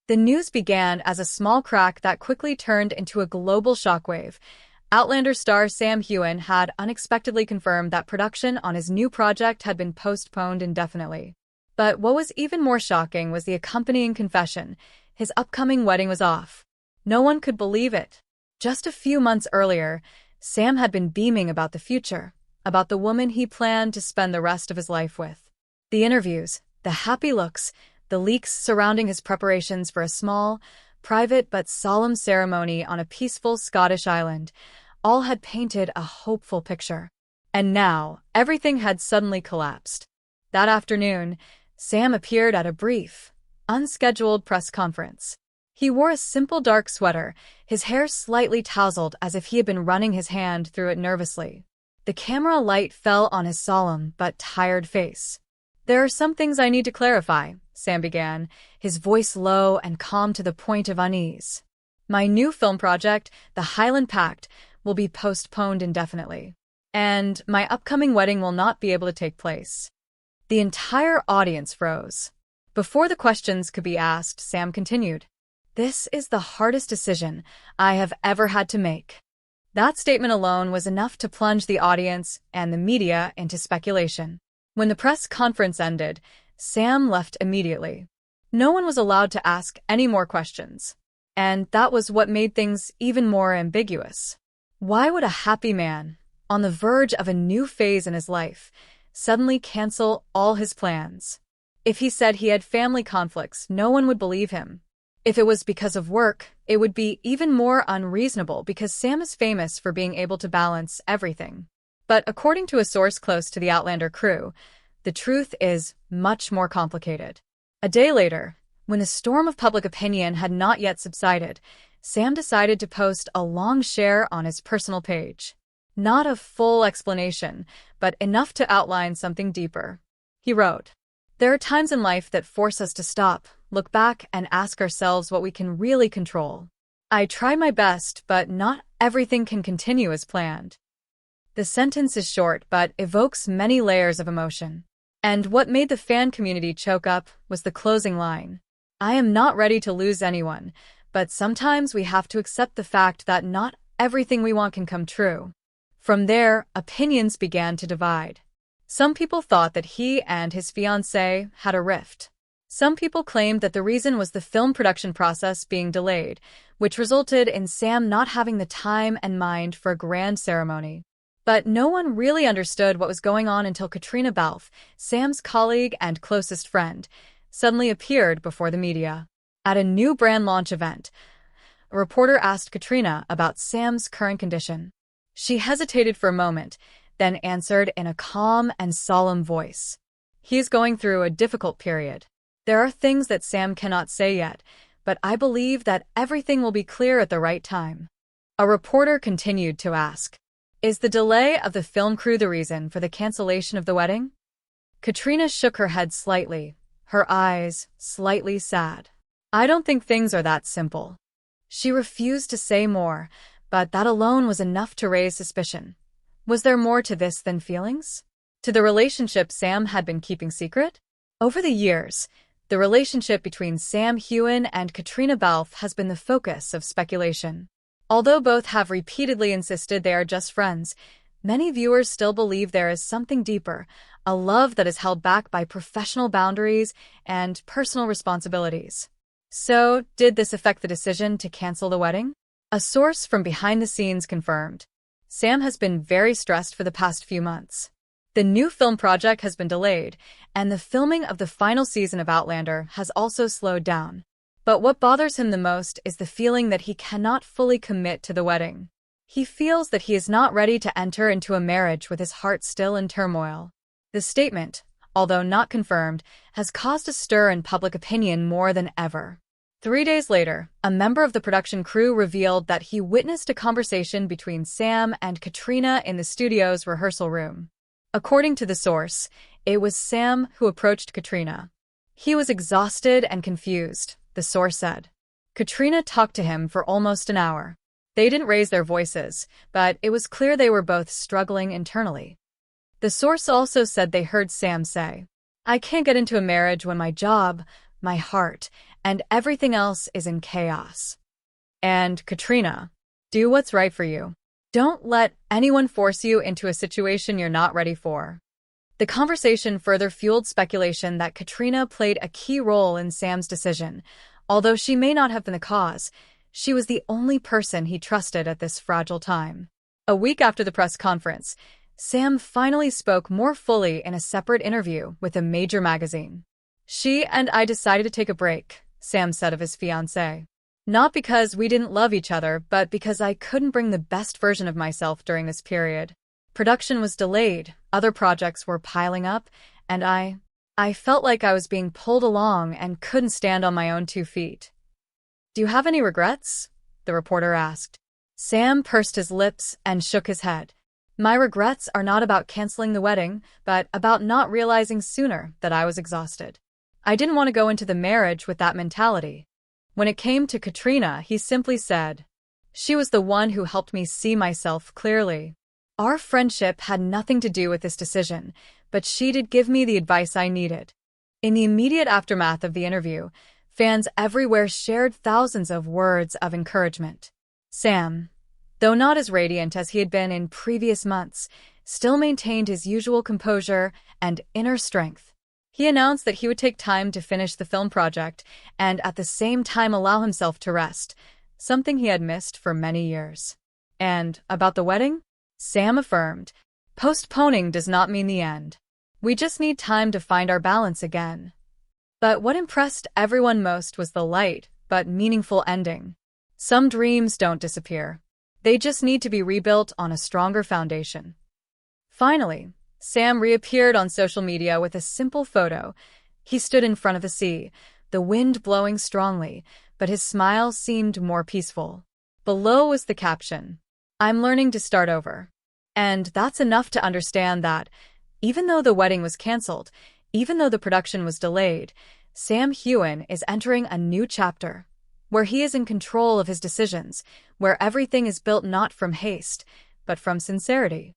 The news began as a small crack that quickly turned into a global shockwave. Outlander star Sam Heughan had unexpectedly confirmed that production on his new project had been postponed indefinitely. But what was even more shocking was the accompanying confession. His upcoming wedding was off. No one could believe it. Just a few months earlier, Sam had been beaming about the future, about the woman he planned to spend the rest of his life with. The interviews, the happy looks, the leaks surrounding his preparations for a small, private but solemn ceremony on a peaceful Scottish island, all had painted a hopeful picture. And now, everything had suddenly collapsed. That afternoon, Sam appeared at a brief, unscheduled press conference. He wore a simple dark sweater, his hair slightly tousled as if he had been running his hand through it nervously. The camera light fell on his solemn but tired face. "There are some things I need to clarify," Sam began, his voice low and calm to the point of unease. "My new film project, The Highland Pact, will be postponed indefinitely. And my upcoming wedding will not be able to take place." The entire audience froze. Before the questions could be asked, Sam continued, "This is the hardest decision I have ever had to make." That statement alone was enough to plunge the audience and the media into speculation. When the press conference ended, Sam left immediately. No one was allowed to ask any more questions. And that was what made things even more ambiguous. Why would a happy man, on the verge of a new phase in his life, suddenly cancel all his plans? If he said he had family conflicts, no one would believe him. If it was because of work, it would be even more unreasonable because Sam is famous for being able to balance everything. But according to a source close to the Outlander crew, the truth is much more complicated. A day later, when the storm of public opinion had not yet subsided, Sam decided to post a long share on his personal page. Not a full explanation, but enough to outline something deeper. He wrote, "There are times in life that force us to stop, look back, and ask ourselves what we can really control. I try my best, but not everything can continue as planned." The sentence is short, but evokes many layers of emotion. And what made the fan community choke up was the closing line. "I am not ready to lose anyone, but sometimes we have to accept the fact that not everything we want can come true." From there, opinions began to divide. Some people thought that he and his fiancée had a rift. Some people claimed that the reason was the film production process being delayed, which resulted in Sam not having the time and mind for a grand ceremony. But no one really understood what was going on until Katrina Balfe, Sam's colleague and closest friend, suddenly appeared before the media. At a new brand launch event, a reporter asked Katrina about Sam's current condition. She hesitated for a moment, then answered in a calm and solemn voice. "He's going through a difficult period. There are things that Sam cannot say yet, but I believe that everything will be clear at the right time." A reporter continued to ask, "Is the delay of the film crew the reason for the cancellation of the wedding?" Katrina shook her head slightly, her eyes slightly sad. "I don't think things are that simple." She refused to say more, but that alone was enough to raise suspicion. Was there more to this than feelings? To the relationship Sam had been keeping secret? Over the years, the relationship between Sam Heughan and Katrina Balfe has been the focus of speculation. Although both have repeatedly insisted they are just friends, many viewers still believe there is something deeper, a love that is held back by professional boundaries and personal responsibilities. So, did this affect the decision to cancel the wedding? A source from behind the scenes confirmed. Sam has been very stressed for the past few months. The new film project has been delayed, and the filming of the final season of Outlander has also slowed down. But what bothers him the most is the feeling that he cannot fully commit to the wedding. He feels that he is not ready to enter into a marriage with his heart still in turmoil. The statement, although not confirmed, has caused a stir in public opinion more than ever. 3 days later, a member of the production crew revealed that he witnessed a conversation between Sam and Katrina in the studio's rehearsal room. According to the source, it was Sam who approached Katrina. He was exhausted and confused, the source said. Katrina talked to him for almost an hour. They didn't raise their voices, but it was clear they were both struggling internally. The source also said they heard Sam say, "I can't get into a marriage when my job, my heart, and everything else is in chaos. And Katrina, do what's right for you. Don't let anyone force you into a situation you're not ready for. The conversation further fueled speculation that Katrina played a key role in Sam's decision. Although she may not have been the cause, she was the only person he trusted at this fragile time. A week after the press conference, Sam finally spoke more fully in a separate interview with a major magazine. "She and I decided to take a break," Sam said of his fiancée. "Not because we didn't love each other, but because I couldn't bring the best version of myself during this period. Production was delayed, other projects were piling up, and I felt like I was being pulled along and couldn't stand on my own 2 feet." "Do you have any regrets?" the reporter asked. Sam pursed his lips and shook his head. "My regrets are not about canceling the wedding, but about not realizing sooner that I was exhausted. I didn't want to go into the marriage with that mentality." When it came to Katrina, he simply said, "She was the one who helped me see myself clearly. Our friendship had nothing to do with this decision, but she did give me the advice I needed." In the immediate aftermath of the interview, fans everywhere shared thousands of words of encouragement. Sam, though not as radiant as he had been in previous months, still maintained his usual composure and inner strength. He announced that he would take time to finish the film project and at the same time allow himself to rest, something he had missed for many years. And about the wedding? Sam affirmed, "Postponing does not mean the end. We just need time to find our balance again." But what impressed everyone most was the light but meaningful ending. Some dreams don't disappear. They just need to be rebuilt on a stronger foundation. Finally, Sam reappeared on social media with a simple photo. He stood in front of the sea, the wind blowing strongly, but his smile seemed more peaceful. Below was the caption, "I'm learning to start over." And that's enough to understand that, even though the wedding was canceled, even though the production was delayed, Sam Heughan is entering a new chapter, where he is in control of his decisions, where everything is built not from haste, but from sincerity.